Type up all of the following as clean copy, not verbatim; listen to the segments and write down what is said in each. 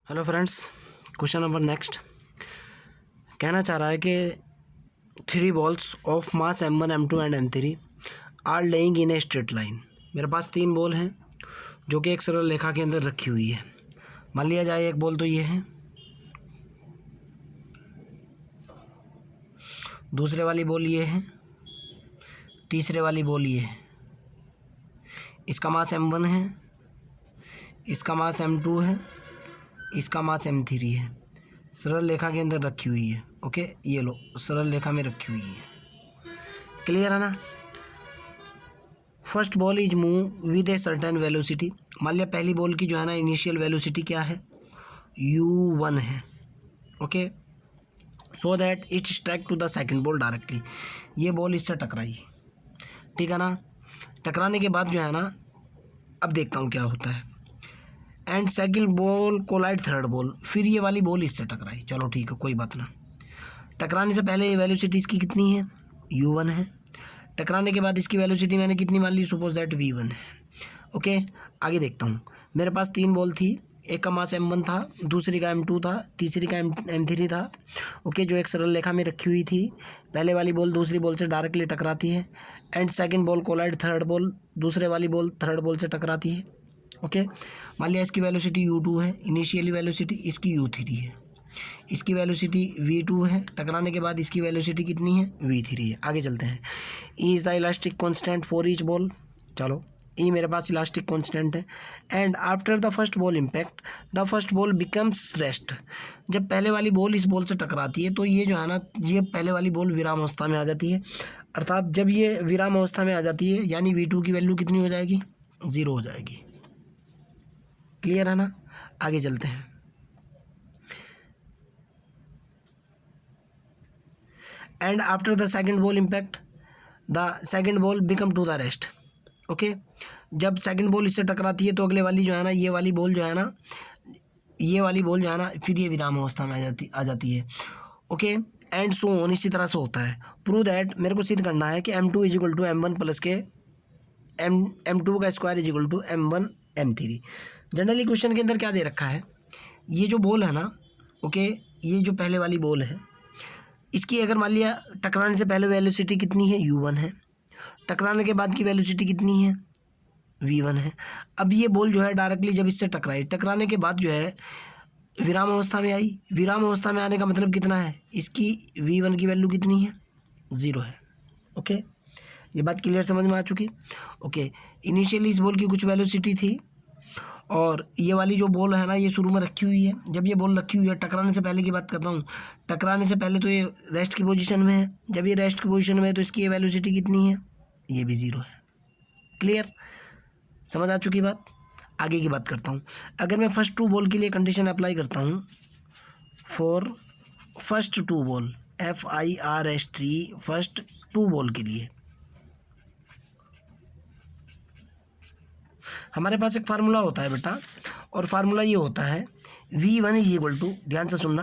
Hello friends, question number next कहना चाह रहा है कि 3 balls of mass m1 m2 and m3 are lying in a straight line. मेरे पास 3 बॉल हैं जो कि एक सरल रेखा के अंदर रखी हुई है। मान लिया जाए एक बॉल तो ये है, दूसरे वाली बॉल ये है, तीसरे वाली बॉल ये है। इसका मास m1 है, इसका मास m2 है, इसका मास m3 है। सरल रेखा के अंदर रखी हुई है। ओके, ये लो सरल रेखा में रखी हुई है। क्लियर है ना। First ball is move with a certain velocity. मान लिया पहली बॉल की जो है ना इनिशियल वेलोसिटी क्या है, u1 है। Okay, so that it strike to the second ball directly. ये बॉल इससे टकराई, ठीक है ना। टकराने के बाद जो है ना, अब देखता हूँ क्या होता है। And second ball collide third ball, फिर ये वाली बॉल इससे टकराई। चलो ठीक है, कोई बात ना। टकराने से पहले ये वेलोसिटी इसकी कितनी है, u1 है। टकराने के बाद इसकी वेलोसिटी मैंने कितनी मान ली, सपोज दैट v1 है। ओके, आगे देखता हूँ। मेरे पास 3 बॉल थी, एक का मास m1 था, दूसरी का m2 था, तीसरी का m3 था। ओके, जो एक सरल रेखा में रखी हुई थी। पहले वाली बॉल दूसरी बॉल से डायरेक्टली टकराती है। And second ball collide third ball, दूसरे वाली बॉल थर्ड बॉल से टकराती है। ओके, मान लिया इसकी वेलोसिटी u2 है, इनिशियली वेलोसिटी इसकी u3 है, इसकी वेलोसिटी v2 है। टकराने के बाद इसकी वेलोसिटी कितनी है, v3 है। आगे चलते हैं। E is the elastic constant for each ball. चलो, ई मेरे पास इलास्टिक कांस्टेंट है। And after the first ball impact the first ball becomes rest. जब पहले वाली बॉल इस बॉल से टकराती है तो ये जो है ना, ये पहले वाली बॉल विराम अवस्था में आ जाती है। अर्थात जब ये विराम अवस्था में आ जाती है यानी v2 की वैल्यू कितनी हो जाएगी, 0 हो जाएगी। क्लियर है ना। आगे चलते हैं। And after the second ball impact the second ball become to the rest. Okay, जब सेकंड बॉल इससे टकराती है तो अगले वाली जो है ना, ये वाली बॉल जो है ना, ये वाली बॉल जो है ना, फिर ये विराम अवस्था में आ जाती है। ओके, एंड सो ऑन, इसी तरह से होता है। प्रूव दैट, मेरे को सिद्ध करना है कि m2 is equal to m1 plus के m2 का square is equal to m1 m3। Generally question के अंदर क्या दे रखा है, ये जो बॉल है ना, ओके, ये जो पहले वाली बॉल है, इसकी अगर मान लिया टकराने से पहले वेलोसिटी कितनी है, u1 है। टकराने के बाद की वेलोसिटी कितनी है, v1 है। अब ये बॉल जो है डायरेक्टली जब इससे टकराई, टकराने के बाद जो है विराम अवस्था में आई। विराम अवस्था में आने का मतलब कितना है, इसकी v1 की वैल्यू कितनी है, 0 है। ओके, ये बात क्लियर समझ में आ चुकी। ओके, इनिशियली इस बॉल की कुछ वेलोसिटी थी और ये वाली जो बॉल है ना, ये शुरू में रखी हुई है। जब ये बॉल रखी हुई है, टकराने से पहले की बात करता हूँ, टकराने से पहले तो ये रेस्ट की पोजीशन में है। जब ये रेस्ट की पोजीशन में है तो इसकी ये वेलोसिटी कितनी है, ये भी 0 है। क्लियर, समझ आ चुकी बात। आगे की बात करता हूँ। अगर मैं फर्स्ट 2 बॉल के लिए कंडीशन अप्लाई करता हूँ, for first 2 ball, FIRST, first 2 ball के लिए हमारे पास एक फार्मूला होता है बेटा, और फार्मूला ये होता है v1 इज इक्वल टू, ध्यान से सुनना,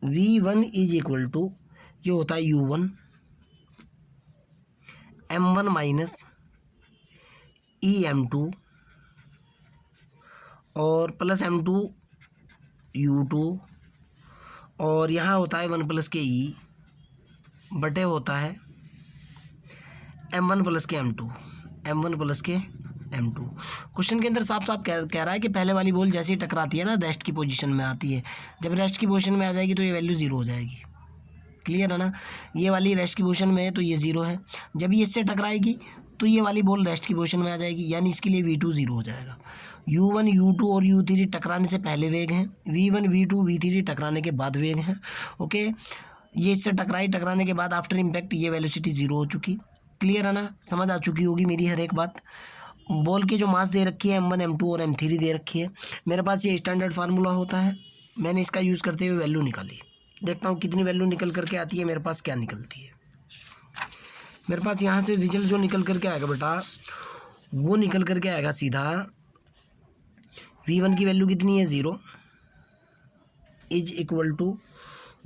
v1 इज इक्वल टू, ये होता है u1 m1 माइनस em2 और प्लस m2 u2, और यहाँ होता है 1 प्लस के e बटे होता है m1 प्लस के m2, m1 प्लस के m2। क्वेश्चन के अंदर साफ साफ कह रहा है कि पहले वाली बॉल जैसे ही टकराती है ना, रेस्ट की पोजीशन में आती है। जब रेस्ट की पोजीशन में आ जाएगी तो ये वैल्यू 0 हो जाएगी। क्लियर है ना। ये वाली रेस्ट की पोजीशन में है तो ये 0 है। जब ये इससे टकराएगी तो ये वाली बॉल रेस्ट की पोजीशन में आ जाएगी, यानी इसके लिए v2 0 हो जाएगा। u1 u2 और u3 टकराने से पहले वेग हैं, v1 v2 v3 टकराने के बाद वेग हैं। ओके, ये इससे टकराने के बाद आफ्टर इम्पैक्ट ये वेलोसिटी 0 हो चुकी। क्लियर है ना, समझ आ चुकी होगी मेरी हर एक बात। बॉल की जो मास दे रखी है m1 m2 और m3 दे रखी है। मेरे पास ये स्टैंडर्ड फार्मूला होता है, मैंने इसका यूज़ करते हुए वैल्यू निकाली। देखता हूँ कितनी वैल्यू निकल करके आती है, मेरे पास क्या निकलती है। मेरे पास यहाँ से रिजल्ट जो निकल करके आएगा बेटा, वो निकल करके आएगा सीधा v1 की वैल्यू कितनी है, 0 इज इक्वल टू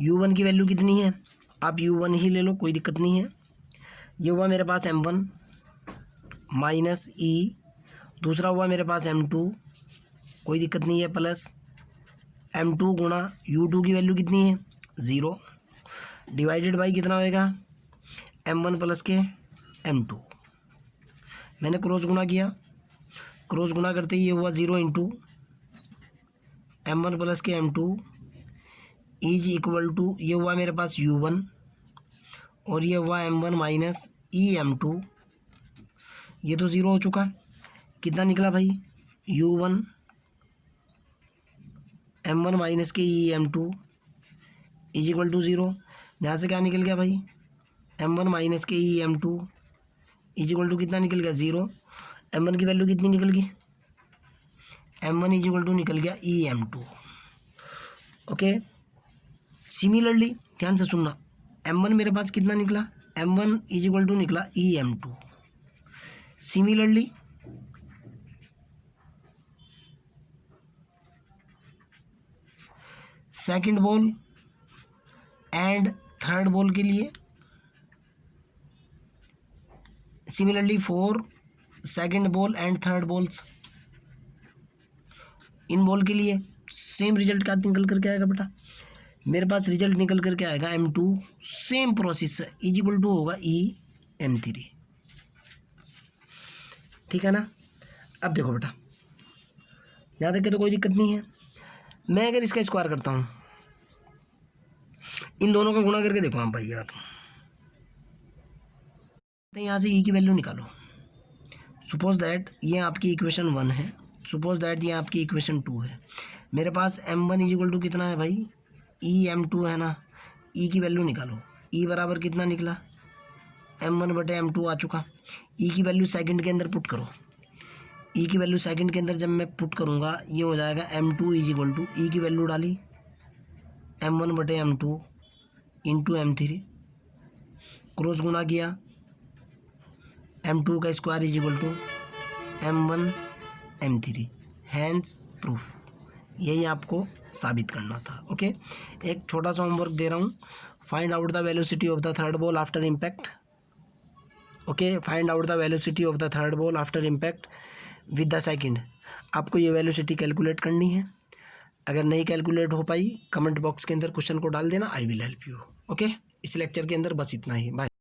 u1 की वैल्यू कितनी है, आप u1 ही ले लो, कोई दिक्कत नहीं है। ये हुआ मेरे पास m1 माइनस ई, दूसरा हुआ मेरे पास m2, कोई दिक्कत नहीं है, प्लस m2 गुणा u2 की वैल्यू कितनी है 0 डिवाइडेड बाई कितना होएगा m1 प्लस के m2। मैंने क्रॉस गुणा किया, क्रॉस गुणा करते ही ये हुआ 0 इंटू m1 प्लस के m2 इज इक्वल टू ये हुआ मेरे पास u1 और ये हुआ m1 माइनस m2। ये तो 0 हो चुका, कितना निकला भाई u1 m1 माइनस के m2 इज इक्वल टू 0। यहाँ से क्या निकल गया भाई m1 माइनस के m2 इज इक्वल टू कितना निकल गया 0। m1 की वैल्यू कितनी निकल गई m1 इज इक्वल टू निकल गया m2। ओके, सिमिलरली ध्यान से सुनना, m1 मेरे पास कितना निकला m1 इज इक्वल टू निकला m2। Similarly second ball and third ball के लिए, similarly for second ball and third balls, in ball के लिए सेम रिजल्ट क्या निकल करके आएगा बेटा, मेरे पास रिजल्ट निकल करके आएगा m2 same process is equal to होगा m3। ठीक है ना। अब देखो बेटा, यहाँ तक के तो कोई दिक्कत नहीं है। मैं अगर इसका स्क्वायर करता हूँ, इन दोनों का गुणा करके देखो आप भाई यार, तो यहाँ से की वैल्यू निकालो। सपोज दैट ये आपकी इक्वेशन 1 है, सपोज दैट ये आपकी इक्वेशन 2 है। मेरे पास m1 इज इक्वल टू कितना है भाई m2 है ना, की वैल्यू निकालो। बराबर कितना निकला m1 बटे m2 आ चुका। की वैल्यू सेकंड के अंदर पुट करो, की वैल्यू सेकंड के अंदर जब मैं पुट करूँगा ये हो जाएगा m2 इज इक्वल टू की वैल्यू डाली m1 बटे m2 इंटू m3, क्रॉस गुणा किया m2 का square is equal to m1 m3। Hence proof, यही आपको साबित करना था। ओके, एक छोटा सा होमवर्क दे रहा हूँ, find out the velocity of the third ball after impact. Okay, find out the velocity of the third ball after impact with the second. आपको ये वेलोसिटी कैलकुलेट करनी है। अगर नहीं कैलकुलेट हो पाई कमेंट बॉक्स के अंदर क्वेश्चन को डाल देना, I will help you. Okay, इस लेक्चर के अंदर बस इतना ही, बाय।